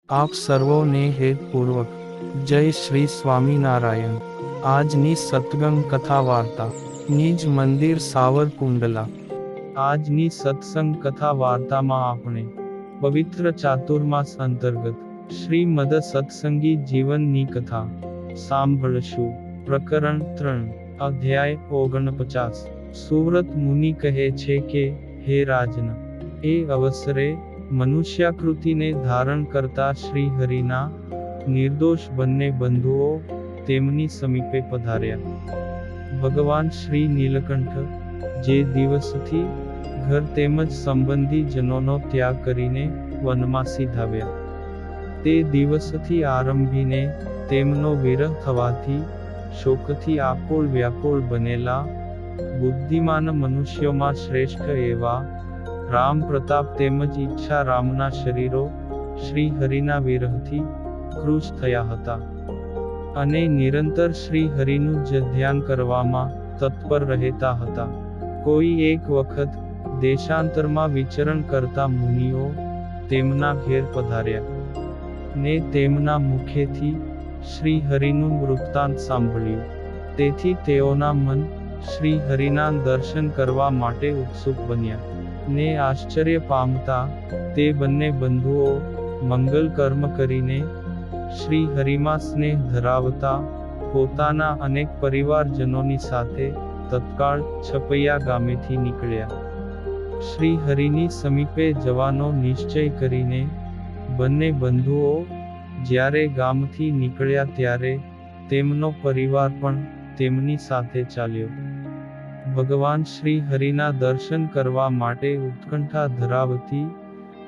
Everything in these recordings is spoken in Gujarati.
આપ સર્વોને હેતપૂર્વક જય શ્રી સ્વામિનારાયણ। આજની સત્સંગ કથા વાર્તા નિજ મંદિર સાવરકુંડલા। આજની સત્સંગ કથા વાર્તામાં આપણે પવિત્ર ચાતુર્માસ અંતર્ગત શ્રીમદ સત્સંગી જીવનની કથા સાંભળશું। પ્રકરણ 3, અધ્યાય 49। સુવ્રત મુનિ કહે છે કે, હે રાજન, એ અવસરે મનુષ્યાકૃતિને ધારણ કરતા શ્રી હરિના નિર્દોષ બંને બંધુઓ તેમની સમીપે પધાર્યા। ભગવાન શ્રી નીલકંઠ જે દિવસથી ઘર તેમજ સંબંધી જનોનો ત્યાગ કરીને વનમાં સીધાવ્યા, તે દિવસથી આરંભીને તેમનો વિરહ થવાથી શોકથી આકુળ વ્યાકુળ બનેલા બુદ્ધિમાન મનુષ્યોમાં શ્રેષ્ઠ એવા રામ પ્રતાપ તેમજ ઈચ્છા રામના શરીરો શ્રી હરિના વિરહથી કૃશ થયા હતા, અને નિરંતર શ્રી હરિનું જ ધ્યાન કરવામાં તત્પર રહેતા હતા। કોઈ એક વખત દેશાંતરમાં વિચરણ કરતા મુનિઓ તેમના ઘેર પધાર્યા, ને તેમના મુખેથી શ્રી હરિનું વૃત્તાંત સાંભળ્યું। તેથી તેઓના મન શ્રી હરિના દર્શન કરવા માટે ઉત્સુક બન્યા, ને આશ્ચર્ય પામતા તે બંને બંધુઓ મંગલ કર્મ કરીને શ્રી હરિમાં સ્નેહ ધરાવતા પોતાના અનેક પરિવારજનોની સાથે તત્કાળ છપૈયા ગામેથી નીકળ્યા। શ્રી હરિની સમીપે જવાનો નિશ્ચય કરીને બંને બંધુઓ જ્યારે ગામથી નીકળ્યા ત્યારે તેમનો પરિવાર પણ તેમની સાથે ચાલ્યો। ભગવાન શ્રી હરિના દર્શન કરવા માટે ઉત્કંઠા ધરાવતી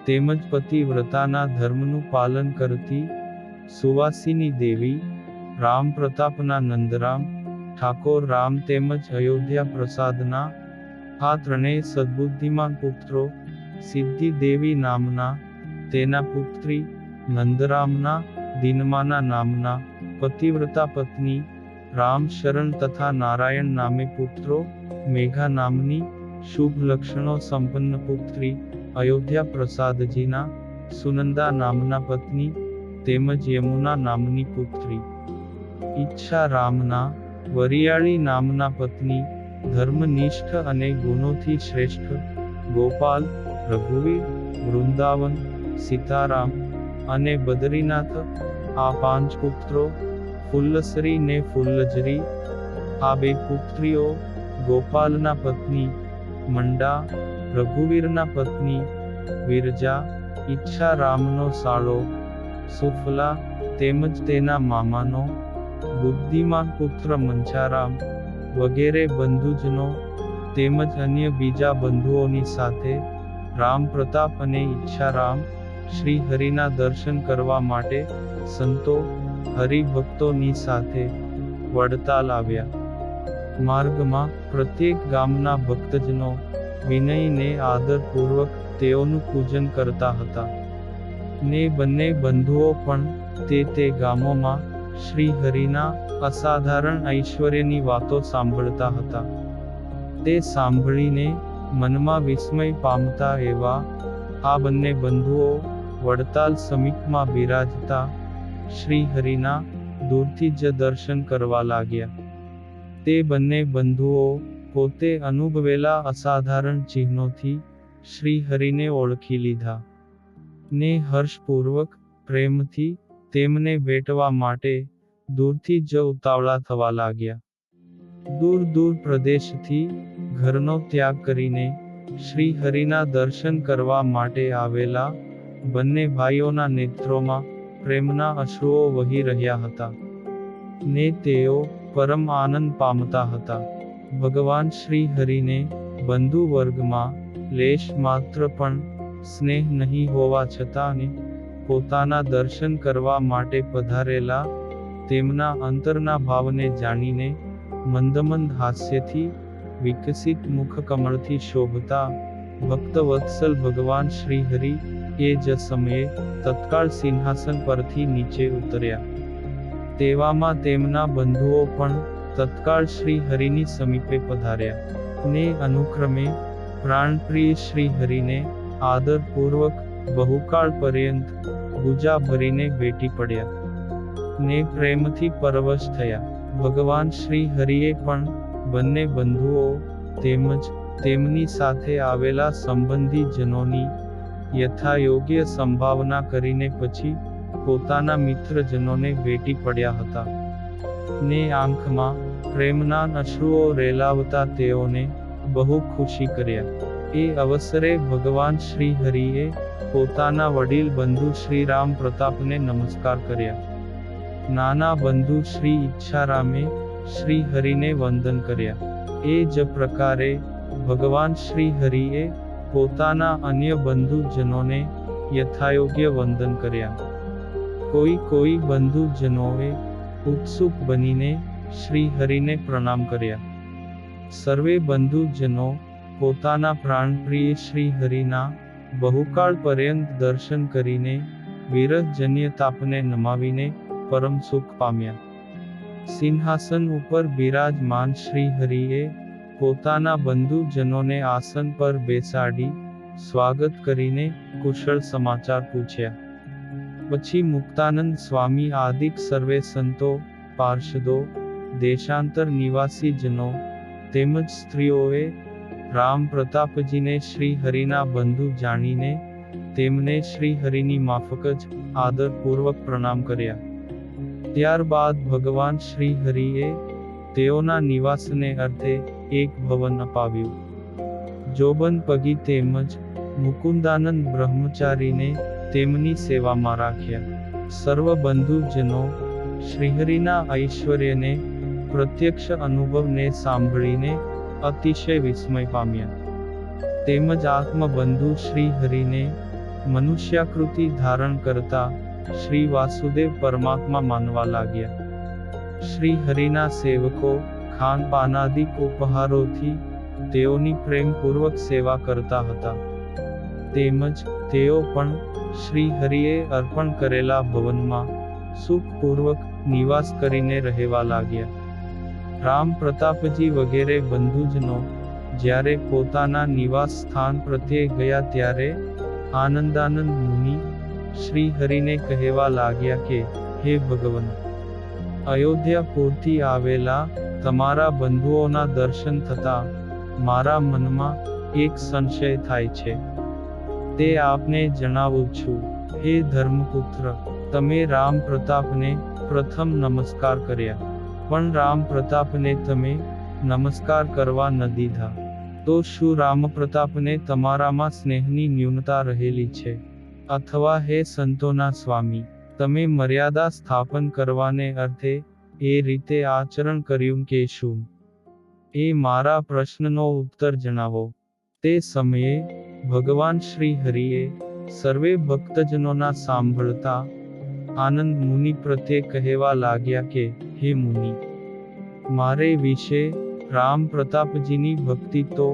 તેમજ પતિવ્રતાના ધર્મનું પાલન કરતી સુવાસિની દેવી, રામ પ્રતાપના નંદરામ, ઠાકોર રામ તેમજ અયોધ્યા પ્રસાદના આ ત્રણેય સદ્બુદ્ધિમાન પુત્રો, સિદ્ધિ દેવી નામના તેના પુત્રી, નંદરામના દિનમાના નામના પતિવ્રતા પત્ની, રામ શરણ તથા નારાયણ નામે પુત્રો, મેઘા નામની શુભ લક્ષણો સંપન્ન પુત્રી, અયોધ્યા પ્રસાદજીના સુનંદા નામના પત્ની, તેમજ યમુના નામની પુત્રી, ઈચ્છા રામના વરિયાળી નામના પત્ની, ધર્મનિષ્ઠ અને ગુણોથી શ્રેષ્ઠ ગોપાલ, રઘુવીર, વૃંદાવન, સીતારામ અને બદ્રીનાથ, આ 5 પુત્રો, ફુલ્લસરી ને ફુલ્લજરી, આ 2 પુત્રીઓ, ગોપાલના પત્ની મંડા, રઘુવીરના પત્ની વિરજા, ઈચ્છા રામનો સાળો સુફલા તેમજ તેના મામાનો બુદ્ધિમાન પુત્ર મંચારામ વગેરે બંધુજનો, તેમજ અન્ય બીજા બંધુઓની સાથે રામ પ્રતાપ અને ઈચ્છારામ શ્રી હરિના દર્શન કરવા માટે સંતો હરિભક્તોની સાથે વડતાલ આવ્યા। માર્ગમાં પ્રત્યેક ગામના ભક્તજનો વિનયને આદરપૂર્વક તેઓનું પૂજન કરતા હતા, ને બંને બંધુઓ પણ તે ગામોમાં શ્રી હરિના અસાધારણ ઐશ્વર્યની વાતો સાંભળતા હતા। તે સાંભળીને મનમાં વિસ્મય પામતા એવા આ બંને બંધુઓ વડતાલ સમીપમાં બિરાજતા શ્રી હરિના દૂરથી જ દર્શન કરવા લાગ્યા। તે બંને બંધુઓ પોતે અનુભવેલા અસાધારણ ચિહ્નોથી શ્રી હરિને ઓળખી લીધા, ને હર્ષપૂર્વક પ્રેમથી તેમને ભેટવા માટે દૂરથી જ ઉતાવળા થવા લાગ્યા। દૂર દૂર પ્રદેશથી ઘરનો ત્યાગ કરીને શ્રી હરિના દર્શન કરવા માટે આવેલા બંને ભાઈઓના નેત્રોમાં પ્રેમના અશ્રુઓ વહી રહ્યા હતા, ને તેઓ પરમ આનંદ પામતા હતા। ભગવાન શ્રી હરિને બંધુ વર્ગમાં લેશ માત્ર પણ સ્નેહ નહીં હોવા છતાં પોતાના દર્શન કરવા માટે પધારેલા તેમના અંતરના ભાવને જાણીને મંદમંદ હાસ્યથી વિકસિત મુખકમળથી શોભતા ભક્તવત્સલ ભગવાન શ્રી હરિ એ જ સમયે તત્કાળ સિંહાસન પરથી નીચે ઉતર્યા। તેવામાં તેમના બંધુઓ પણ તત્કાળ શ્રી હરિની સમીપે પધાર્યા, ને અનુક્રમે પ્રાણપ્રિય શ્રી હરિને આદરપૂર્વક બહુકાળ પર્યંત ભૂજા ભરીને ભેટી પડ્યા ને પ્રેમથી પરવશ થયા. ભગવાન શ્રી હરિએ પણ બંને બંધુઓ તેમજ તેમની સાથે આવેલા સંબંધીજનોની યથાયોગ્ય સંભાવના કરીને પછી પોતાના મિત્રજનોને ભેટી પડ્યા હતા ને આંખમાં પ્રેમના અશ્રુઓ રેલાવતા તેઓને બહુ ખુશી કર્યા. એ અવસરે ભગવાન શ્રી હરિએ પોતાના વડીલ બંધુ શ્રી રામ પ્રતાપને નમસ્કાર કર્યા. નાના બંધુ શ્રી ઈચ્છારામે શ્રી હરિને વંદન કર્યા. એ જ પ્રકારે ભગવાન શ્રી હરિએ પોતાના અન્ય બંધુજનોને યથાયોગ્ય વંદન કર્યા. કોઈ બંધુજનોએ ઉત્સુક બનીને શ્રી હરિને પ્રણામ કર્યા. સર્વે બંધુજનો પોતાના પ્રાણપ્રિય શ્રી હરિના બહુકાળ પર્યંત દર્શન કરીને વિરહજન્ય તાપને નમાવીને પરમ સુખ પામ્યા. સિંહાસન ઉપર બિરાજમાન શ્રી હરિએ પોતાના બંધુજનોને આસન પર બેસાડી સ્વાગત કરીને કુશળ સમાચાર પૂછ્યા. પછી મુક્તાનંદ સ્વામી આદિક સર્વે સંતો, પાર્ષદો, દેશાંતર નિવાસીજનો તેમજ સ્ત્રીઓએ રામ પ્રતાપજીને શ્રી હરિના બંધુ જાણીને તેમને શ્રી હરિની માફક જ આદરપૂર્વક પ્રણામ કર્યા. ત્યારબાદ ભગવાન શ્રી હરિએ તેઓના નિવાસને અર્થે એક ભવન અપાવ્યું. જોબન પગી તેમજ મુકુંદાનંદ બ્રહ્મચારીને તેમની સેવામાં રાખ્યા. સર્વ બંધુજનો શ્રીહરિના ઐશ્વર્યને પ્રત્યક્ષ અનુભવને સાંભળીને અતિશય વિસ્મય પામ્યા. તેમજ આત્મબંધુ શ્રી હરિને મનુષ્યાકૃતિ ધારણ કરતા શ્રી વાસુદેવ પરમાત્મા માનવા લાગ્યા. શ્રી હરિના સેવકો ખાનપાનાદિક ઉપહારોથી તેઓની પ્રેમપૂર્વક સેવા કરતા હતા. તેમજ તેઓ પણ શ્રી હરિએ અર્પણ કરેલા ભવનમાં સુખપૂર્વક નિવાસ કરીને રહેવા લાગ્યા. રામ પ્રતાપજી વગેરે બંધુજનો જ્યારે પોતાના નિવાસ સ્થાન પ્રત્યે ગયા ત્યારે આનંદાનંદ મુનિ શ્રી હરિને કહેવા લાગ્યા કે, હે ભગવન, અયોધ્યાપુરથી આવેલા તમારા બંધુઓના દર્શન થતા મારા મનમાં એક સંશય થાય છે. તે આપને જણાવું છું. હે ધર્મપુત્ર, તમે રામ પ્રતાપને પ્રથમ નમસ્કાર કર્યા, પણ રામ પ્રતાપને તમે નમસ્કાર કરવા ન દીધા. તો શું રામ પ્રતાપને તમારામાં સ્નેહની ન્યૂનતા રહેલી છે? અથવા હે સંતોના સ્વામી, તમે મર્યાદા સ્થાપન કરવાને અર્થે એ રીતે આચરણ કર્યું કે શું? એ મારા પ્રશ્નનો ઉત્તર જણાવો. તે સમયે ભગવાન શ્રી હરિએ સર્વે ભક્તજનોના સાંભળતા આનંદ મુનિ પ્રત્યે કહેવા લાગ્યા કે, હે મુનિ, મારે વિશે રામ પ્રતાપજીની ભક્તિ તો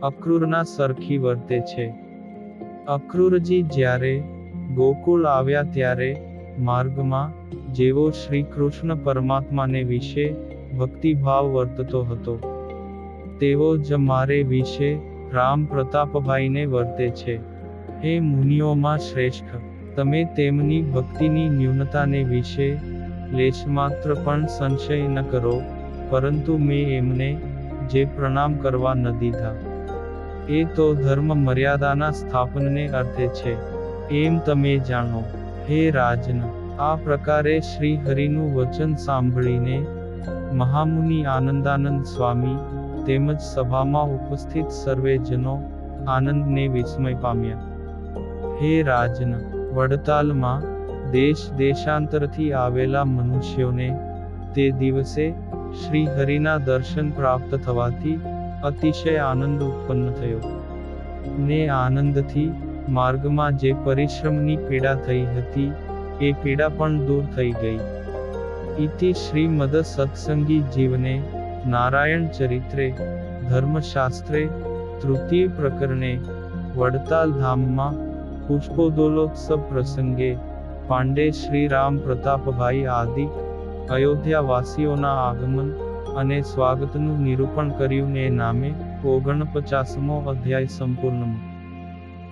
અક્રૂરના સરખી વર્તે છે. અક્રૂરજી જ્યારે ગોકુળ આવ્યા ત્યારે માર્ગમાં જેવો શ્રી કૃષ્ણ પરમાત્માને વિશે ભક્તિભાવ વર્તતો હતો, તેવો જ મારે વિશે રામ પ્રતાપભાઈને વર્તે છે. હે મુનિઓમાં શ્રેષ્ઠ, તમે તેમની ભક્તિની ન્યૂનતાને વિશે લેશમાત્ર પણ સંશય ન કરો, પરંતુ મેં એમને જે પ્રણામ કરવા ન દીધા, એ તો ધર્મ મર્યાદાના સ્થાપનને અર્થે છે, એમ તમે જાણો. હે રાજન, આ પ્રકારે શ્રી હરિનું વચન સાંભળીને મહામુનિ આનંદાનંદ સ્વામી તેમજ સભામાં ઉપસ્થિત સર્વે જનો આનંદને વિસ્મય પામ્યા. હે રાજન, વડતાલમાં દેશ દેશાંતરથી આવેલા મનુષ્યોને તે દિવસે શ્રી હરિના દર્શન પ્રાપ્ત થવાથી અતિશય આનંદ ઉત્પન્ન થયો. ને આનંદથી માર્ગમાં જે પરિશ્રમની પીડા થઈ હતી એ પીડા પણ દૂર થઈ ગઈ. ઇતિ શ્રીમદ સત્સંગી જીવને નારાયણ ચરિત્રે ધર્મશાસ્ત્રે તૃતીય પ્રકરણે વડતાલ ધામમાં પુષ્પોદોલોત્સવ પ્રસંગે પાંડે શ્રી રામ પ્રતાપભાઈ આદિ અયોધ્યાવાસીઓના આગમન અને સ્વાગતનું નિરૂપણ કર્યું ને નામે 49મો અધ્યાય સંપૂર્ણ.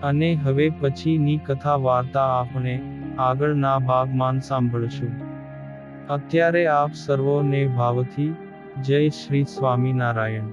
અને હવે પછીની કથા વાર્તા આપણે આગળના ભાગમાં સાંભળશું. અત્યારે આપ સર્વોને ભાવથી જય શ્રી સ્વામિનારાયણ.